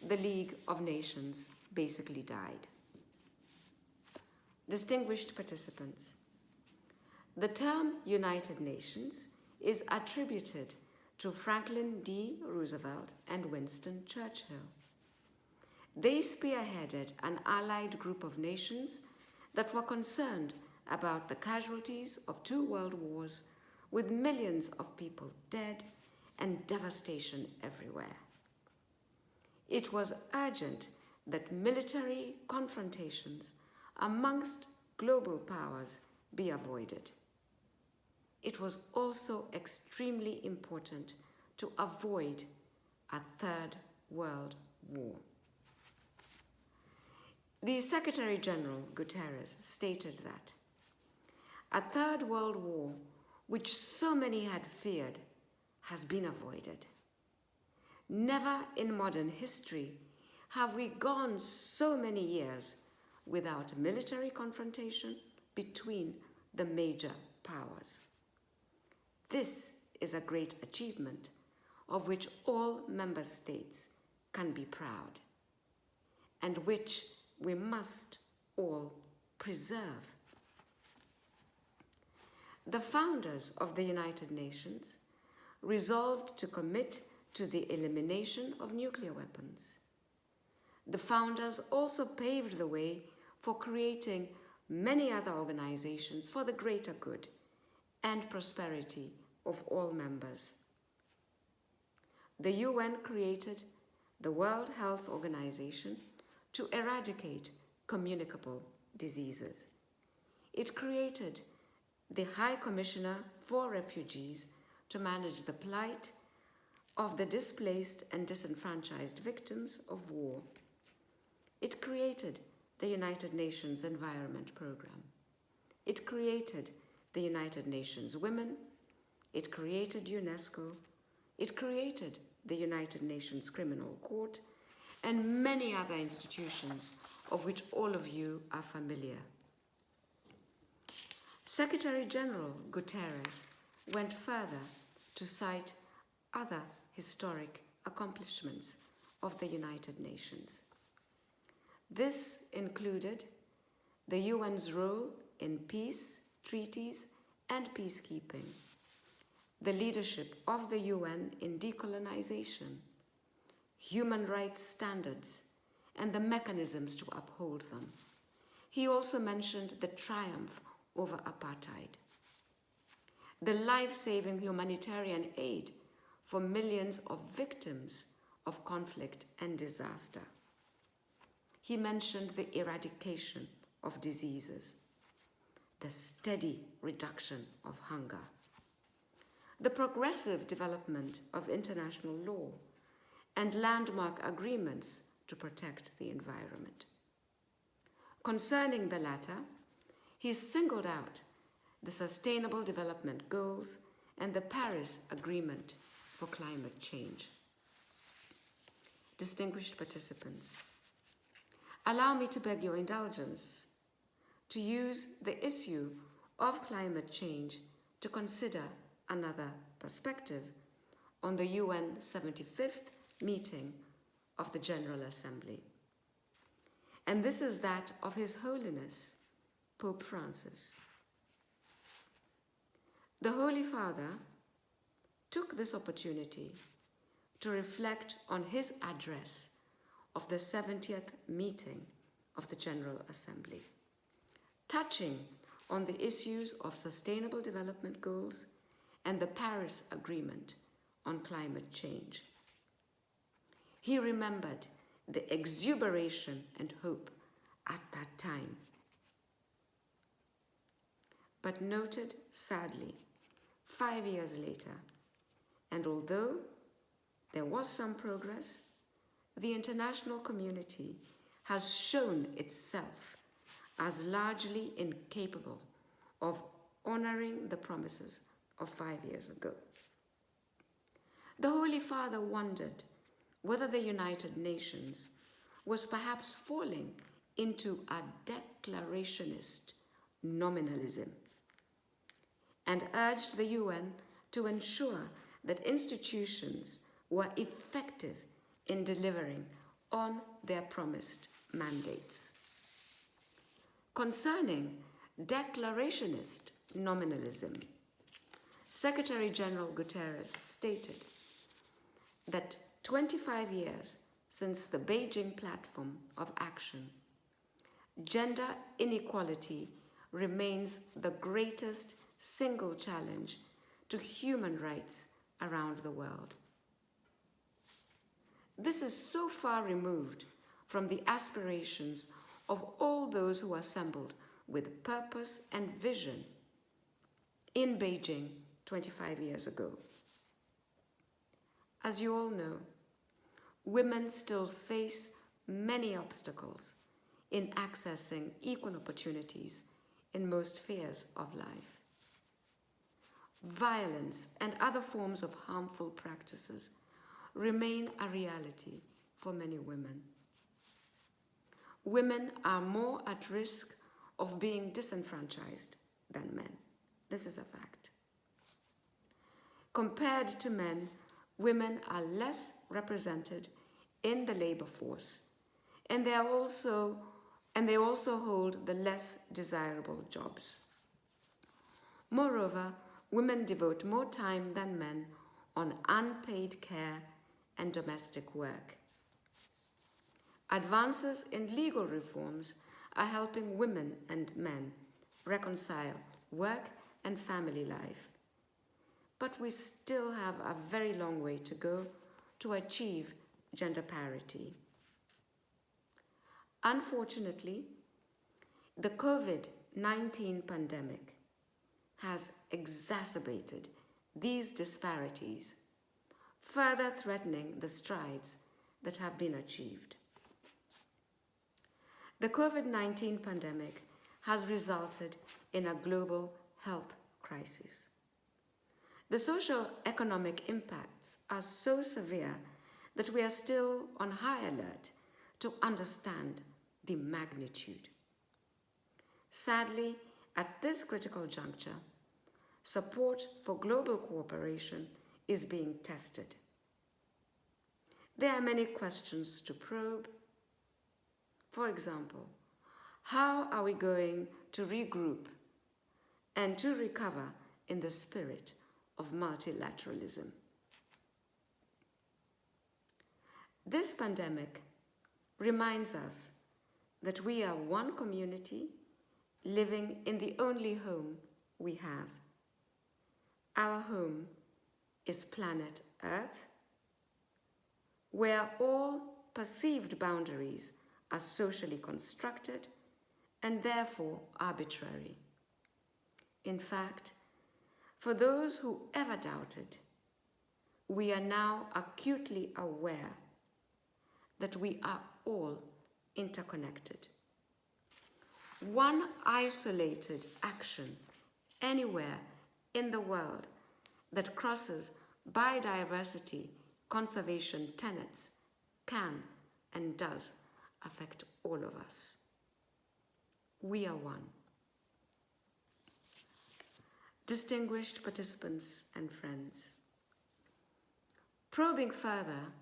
the League of Nations basically died. Distinguished participants, the term United Nations is attributed to Franklin D. Roosevelt and Winston Churchill. They spearheaded an allied group of nations that were concerned about the casualties of 2 world wars, with millions of people dead and devastation everywhere. It was urgent that military confrontations amongst global powers be avoided. It was also extremely important to avoid a 3rd World War. The Secretary General Guterres stated that a 3rd World War, which so many had feared, has been avoided. Never in modern history have we gone so many years without military confrontation between the major powers. This is a great achievement of which all member states can be proud, and which we must all preserve. The founders of the United Nations resolved to commit to the elimination of nuclear weapons. The founders also paved the way for creating many other organizations for the greater good and prosperity of all members. The UN created the World Health Organization to eradicate communicable diseases. It created the High Commissioner for Refugees to manage the plight of the displaced and disenfranchised victims of war. It created the United Nations Environment Programme. It created the United Nations Women. It created UNESCO. It created the United Nations Criminal Court and many other institutions of which all of you are familiar. Secretary General Guterres went further to cite other historic accomplishments of the United Nations. This included the UN's role in peace, treaties, and peacekeeping, the leadership of the UN in decolonization, human rights standards, and the mechanisms to uphold them. He also mentioned the triumph over apartheid, the life-saving humanitarian aid for millions of victims of conflict and disaster. He mentioned the eradication of diseases, the steady reduction of hunger, the progressive development of international law, and landmark agreements to protect the environment. Concerning the latter, he singled out the Sustainable Development Goals and the Paris Agreement for Climate Change. Distinguished participants, allow me to beg your indulgence to use the issue of climate change to consider another perspective on the UN 75th meeting of the General Assembly. And this is that of His Holiness, Pope Francis. The Holy Father took this opportunity to reflect on his address of the 70th meeting of the General Assembly, touching on the issues of Sustainable Development Goals and the Paris Agreement on climate change. He remembered the exuberation and hope at that time, but noted sadly, 5 years later, and although there was some progress, the international community has shown itself as largely incapable of honoring the promises of 5 years ago. The Holy Father wondered whether the United Nations was perhaps falling into a declarationist nominalism, and urged the UN to ensure that institutions were effective in delivering on their promised mandates. Concerning declarationist nominalism, Secretary General Guterres stated that 25 years since the Beijing Platform of Action, gender inequality remains the greatest single challenge to human rights around the world. This is so far removed from the aspirations of all those who assembled with purpose and vision in Beijing 25 years ago. As you all know, women still face many obstacles in accessing equal opportunities in most spheres of life. Violence and other forms of harmful practices remain a reality for many women. Women are more at risk of being disenfranchised than men. This is a fact. Compared to men, women are less represented in the labor force, and they also hold the less desirable jobs. Moreover, women devote more time than men on unpaid care and domestic work. Advances in legal reforms are helping women and men reconcile work and family life. But we still have a very long way to go to achieve gender parity. Unfortunately, the COVID-19 pandemic has exacerbated these disparities, further threatening the strides that have been achieved. The COVID-19 pandemic has resulted in a global health crisis. The socio-economic impacts are so severe that we are still on high alert to understand the magnitude. Sadly, at this critical juncture, support for global cooperation is being tested. There are many questions to probe. For example, how are we going to regroup and to recover in the spirit of multilateralism? This pandemic reminds us that we are one community living in the only home we have. Our home is planet Earth, where all perceived boundaries are socially constructed and therefore arbitrary. In fact, for those who ever doubted, we are now acutely aware that we are all interconnected. One isolated action anywhere in the world that crosses biodiversity conservation tenets can and does affect all of us. We are one. Distinguished participants and friends, probing further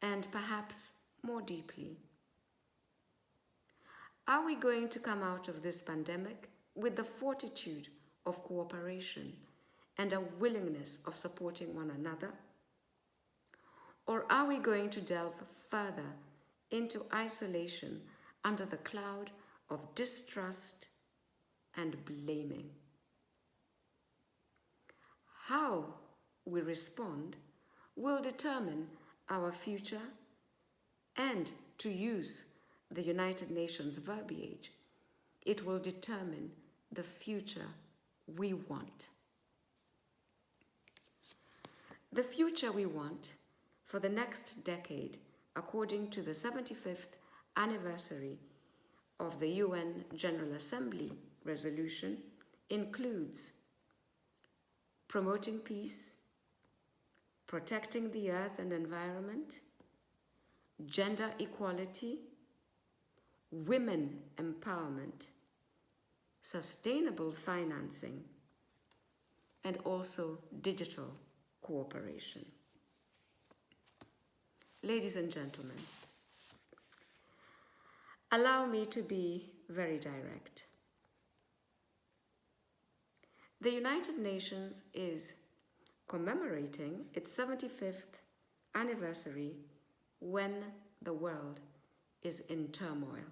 and perhaps more deeply, are we going to come out of this pandemic with the fortitude of cooperation and a willingness of supporting one another? Or are we going to delve further into isolation under the cloud of distrust and blaming? How we respond will determine our future, and to use the United Nations verbiage, it will determine the future we want. The future we want for the next decade, according to the 75th anniversary of the UN General Assembly resolution, includes promoting peace, protecting the earth and environment, gender equality, women empowerment, sustainable financing, and also digital cooperation. Ladies and gentlemen, allow me to be very direct. The United Nations is commemorating its 75th anniversary when the world is in turmoil.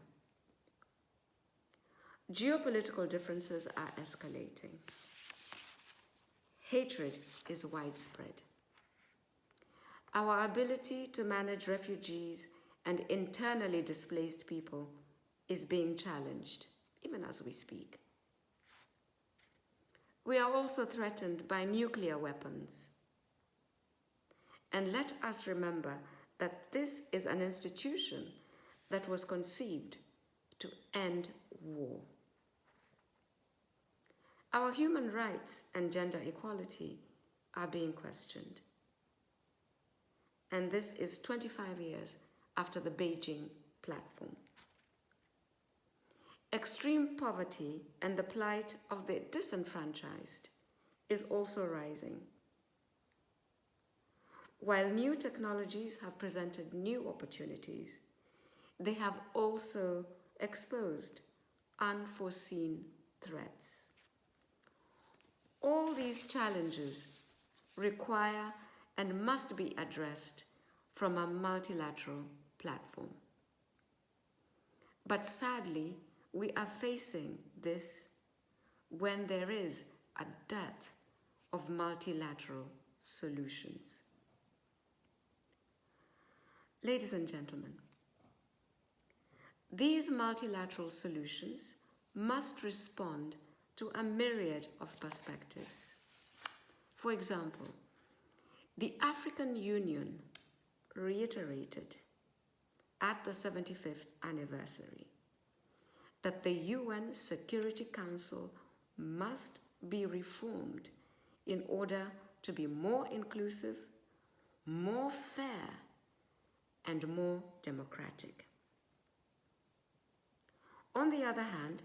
Geopolitical differences are escalating. Hatred is widespread. Our ability to manage refugees and internally displaced people is being challenged, even as we speak. We are also threatened by nuclear weapons. And let us remember that this is an institution that was conceived to end war. Our human rights and gender equality are being questioned. And this is 25 years after the Beijing platform. Extreme poverty and the plight of the disenfranchised is also rising. While new technologies have presented new opportunities, they have also exposed unforeseen threats. All these challenges require and must be addressed from a multilateral platform. But sadly, we are facing this when there is a dearth of multilateral solutions. Ladies and gentlemen, these multilateral solutions must respond to a myriad of perspectives. For example, the African Union reiterated at the 75th anniversary that the UN Security Council must be reformed in order to be more inclusive, more fair, and more democratic. On the other hand,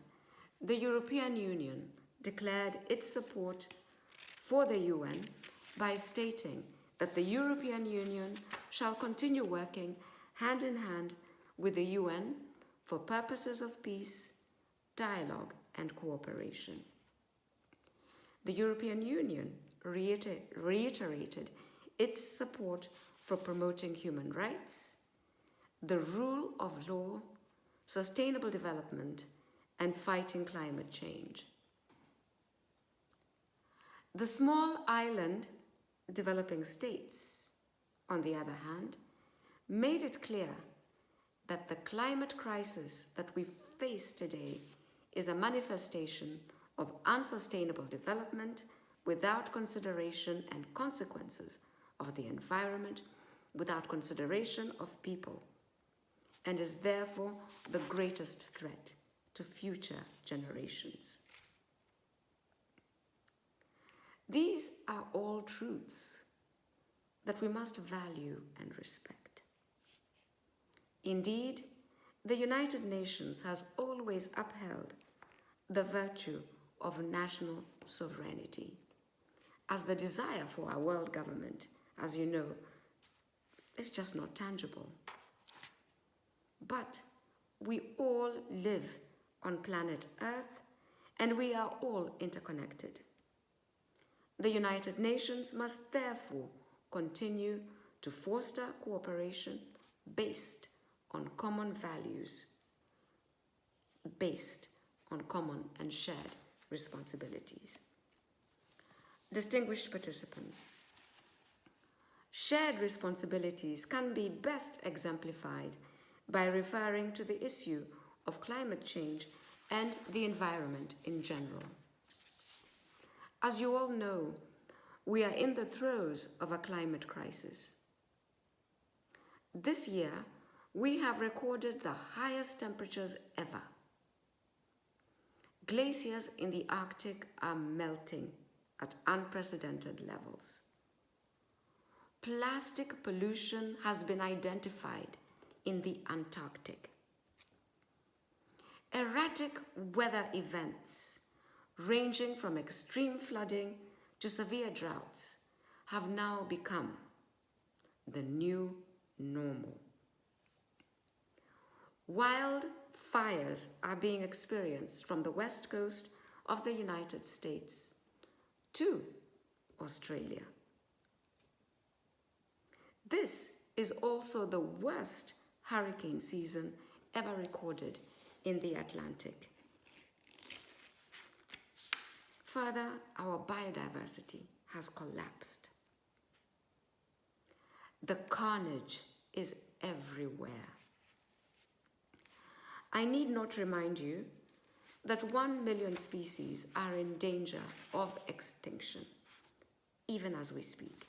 the European Union declared its support for the UN by stating that the European Union shall continue working hand in hand with the UN for purposes of peace, dialogue, and cooperation. The European Union reiterated its support for promoting human rights, the rule of law, sustainable development, and fighting climate change. The small island developing states, on the other hand, made it clear that the climate crisis that we face today is a manifestation of unsustainable development without consideration and consequences of the environment, without consideration of people, and is therefore the greatest threat to future generations. These are all truths that we must value and respect. Indeed, the United Nations has always upheld the virtue of national sovereignty, as the desire for our world government, as you know, is just not tangible. But we all live on planet Earth, and we are all interconnected. The United Nations must therefore continue to foster cooperation based on common values, based on common and shared responsibilities. Distinguished participants, shared responsibilities can be best exemplified by referring to the issue of climate change and the environment in general. As you all know, we are in the throes of a climate crisis. This year, we have recorded the highest temperatures ever. Glaciers in the Arctic are melting at unprecedented levels. Plastic pollution has been identified in the Antarctic. Erratic weather events, ranging from extreme flooding to severe droughts, have now become the new normal. Wildfires are being experienced from the west coast of the United States to Australia. This is also the worst hurricane season ever recorded in the Atlantic. Further, our biodiversity has collapsed. The carnage is everywhere. I need not remind you that 1 million species are in danger of extinction, even as we speak.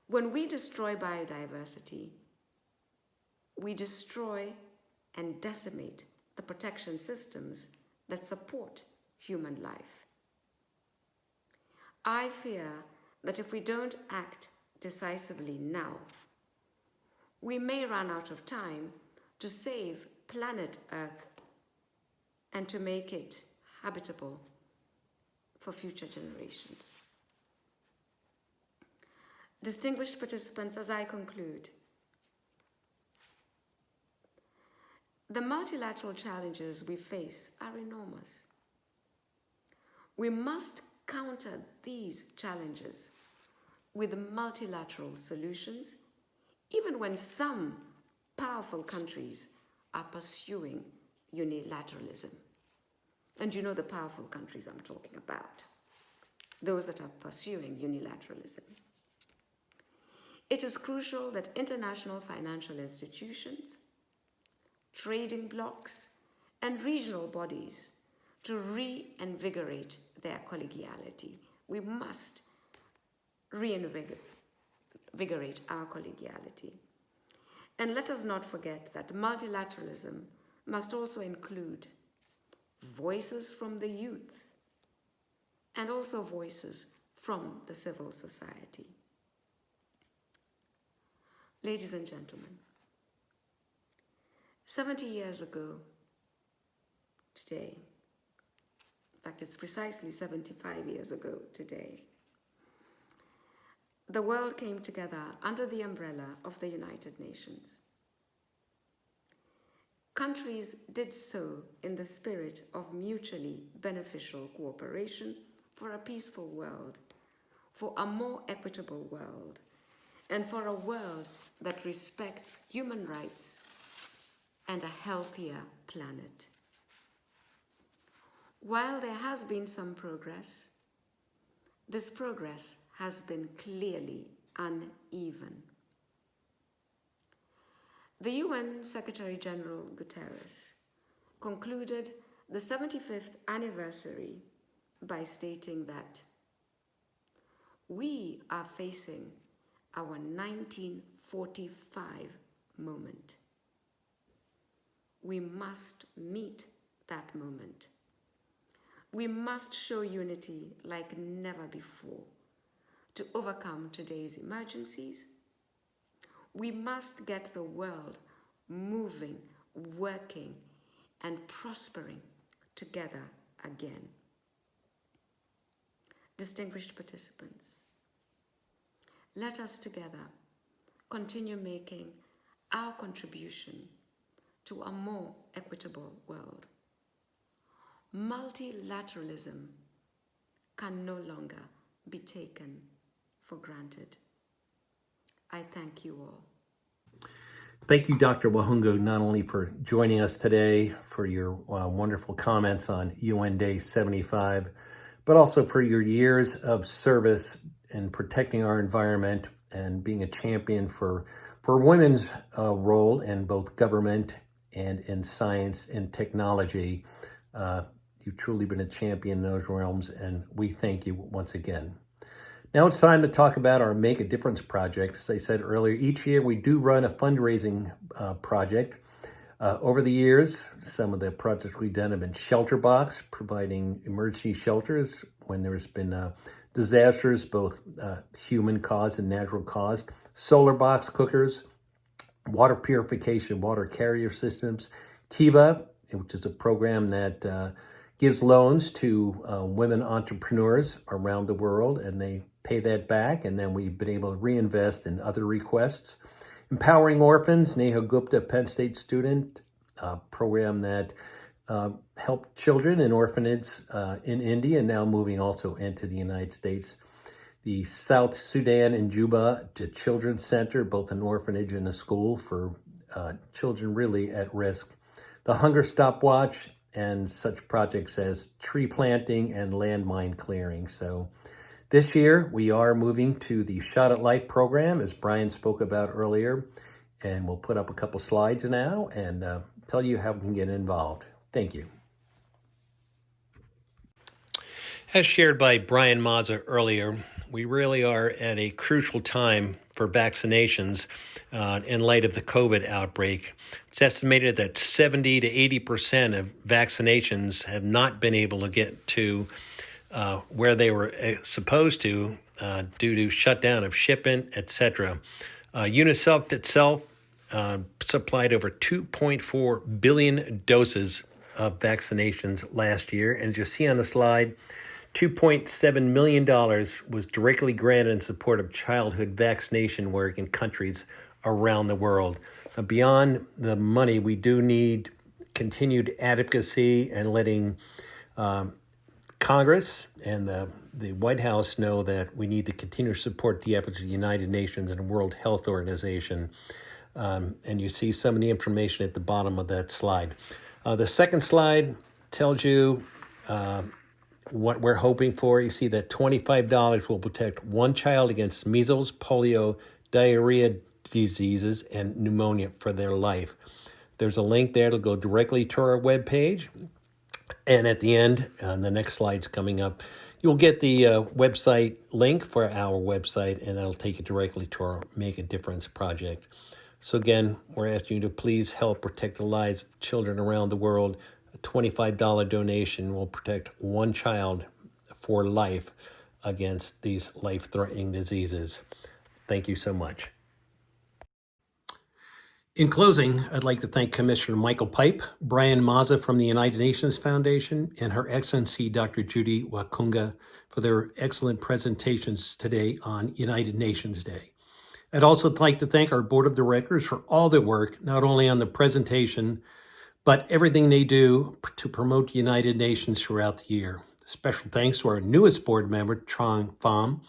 When we destroy biodiversity, we destroy and decimate the protection systems that support human life. I fear that if we don't act decisively now, we may run out of time to save planet Earth and to make it habitable for future generations. Distinguished participants, as I conclude, the multilateral challenges we face are enormous. We must counter these challenges with multilateral solutions, even when some powerful countries are pursuing unilateralism. And you know the powerful countries I'm talking about, those that are pursuing unilateralism. It is crucial that international financial institutions, trading blocs, and regional bodies to reinvigorate their collegiality. We must reinvigorate our collegiality. And let us not forget that multilateralism must also include voices from the youth and also voices from the civil society. Ladies and gentlemen, 70 years ago today, in fact, it's precisely 75 years ago today, the world came together under the umbrella of the United Nations. Countries did so in the spirit of mutually beneficial cooperation for a peaceful world, for a more equitable world, and for a world that respects human rights and a healthier planet. While there has been some progress, this progress has been clearly uneven. The UN Secretary General Guterres concluded the 75th anniversary by stating that we are facing our 1945 moment. We must meet that moment. We must show unity like never before to overcome today's emergencies. We must get the world moving, working, and prospering together again. Distinguished participants, let us together continue making our contribution to a more equitable world. Multilateralism can no longer be taken for granted. I thank you all. Thank you, Dr. Wakhungu, not only for joining us today, for your wonderful comments on UN Day 75, but also for your years of service in protecting our environment and being a champion for women's role in both government and in science and technology. You've truly been a champion in those realms, and we thank you once again. Now it's time to talk about our Make a Difference project. As I said earlier, each year we do run a fundraising project. Over the years, some of the projects we've done have been Shelter Box, providing emergency shelters when there's been disasters, both human caused and natural caused. Solar Box cookers, water purification, water carrier systems. Kiva, which is a program that gives loans to women entrepreneurs around the world, and they pay that back, and then we've been able to reinvest in other requests. Empowering Orphans, Neha Gupta, Penn State student, program that helped children in orphanages in India and now moving also into the United States. The South Sudan and Juba to Children's Center, both an orphanage and a school for children really at risk. The Hunger Stopwatch and such projects as tree planting and landmine clearing. So this year, we are moving to the Shot at Life program, as Brian spoke about earlier, and we'll put up a couple slides now and tell you how we can get involved. Thank you. As shared by Brian Mazza earlier, we really are at a crucial time for vaccinations in light of the COVID outbreak. It's estimated that 70 to 80% of vaccinations have not been able to get to where they were supposed to due to shutdown of shipment, etc. UNICEF itself supplied over 2.4 billion doses of vaccinations last year. And as you see on the slide, $2.7 million was directly granted in support of childhood vaccination work in countries around the world. Beyond the money, we do need continued advocacy and letting Congress and the White House know that we need to continue to support the efforts of the United Nations and the World Health Organization. And you see some of the information at the bottom of that slide. The second slide tells you what we're hoping for. You see that $25 will protect one child against measles, polio, diarrhea diseases, and pneumonia for their life. There's a link there to go directly to our webpage. And at the end, the next slide's coming up, you'll get the website link for our website, and that'll take you directly to our Make a Difference project. So again, we're asking you to please help protect the lives of children around the world. A $25 donation will protect one child for life against these life-threatening diseases. Thank you so much. In closing, I'd like to thank Commissioner Michael Pipe, Brian Massa from the United Nations Foundation, and Her Excellency Dr. Judi Wakhungu for their excellent presentations today on United Nations Day. I'd also like to thank our Board of Directors for all their work, not only on the presentation, but everything they do to promote the United Nations throughout the year. Special thanks to our newest board member, Trong Pham,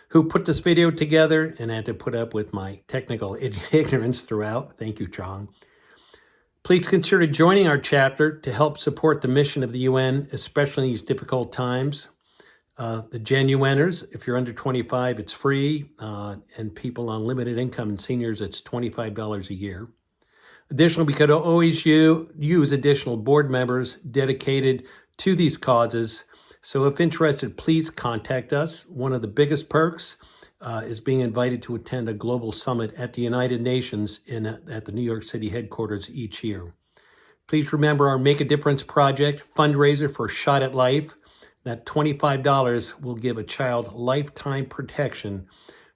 who put this video together and had to put up with my technical ignorance throughout. Thank you, Trong. Please consider joining our chapter to help support the mission of the UN, especially in these difficult times. The Genuiners, if you're under 25, it's free, and people on limited income and seniors, it's $25 a year. Additionally, we could always use additional board members dedicated to these causes. So if interested, please contact us. One of the biggest perks is being invited to attend a global summit at the United Nations at the New York City headquarters each year. Please remember our Make a Difference project fundraiser for Shot at Life. That $25 will give a child lifetime protection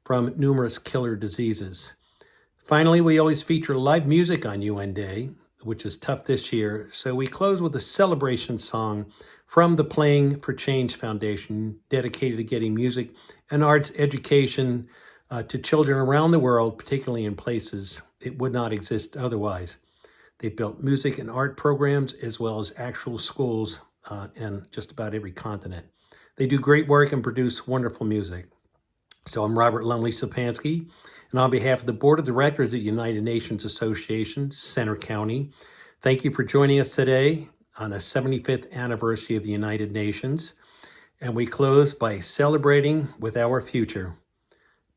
from numerous killer diseases. Finally, we always feature live music on UN Day, which is tough this year. So we close with a celebration song from the Playing for Change Foundation, dedicated to getting music and arts education to children around the world, particularly in places it would not exist otherwise. They built music and art programs as well as actual schools in just about every continent. They do great work and produce wonderful music. So I'm Robert Lumley-Sapanski, and on behalf of the Board of Directors of the United Nations Association, Center County, thank you for joining us today on the 75th anniversary of the United Nations. And we close by celebrating with our future,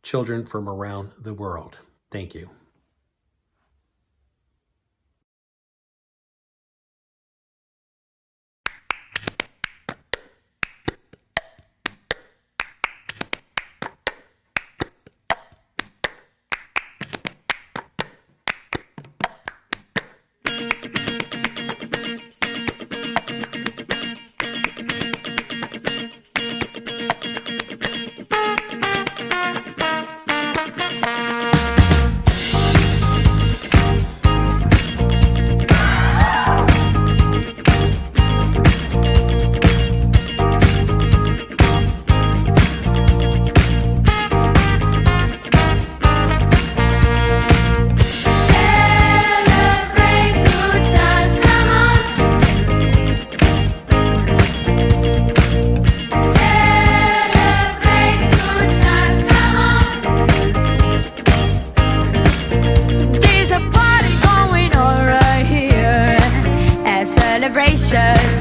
children from around the world. Thank you.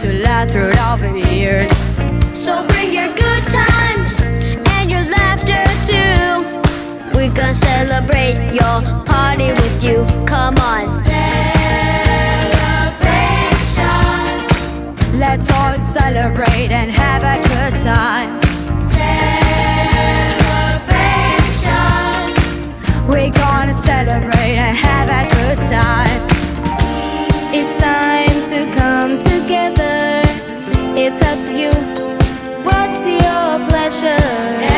To laugh through all the years. So bring your good times and your laughter too. We gonna celebrate your party with you. Come on. Celebration. Let's all celebrate and have a good time. Celebration. We're gonna celebrate and have a good time. It's time to come together. It's up to you. What's your pleasure?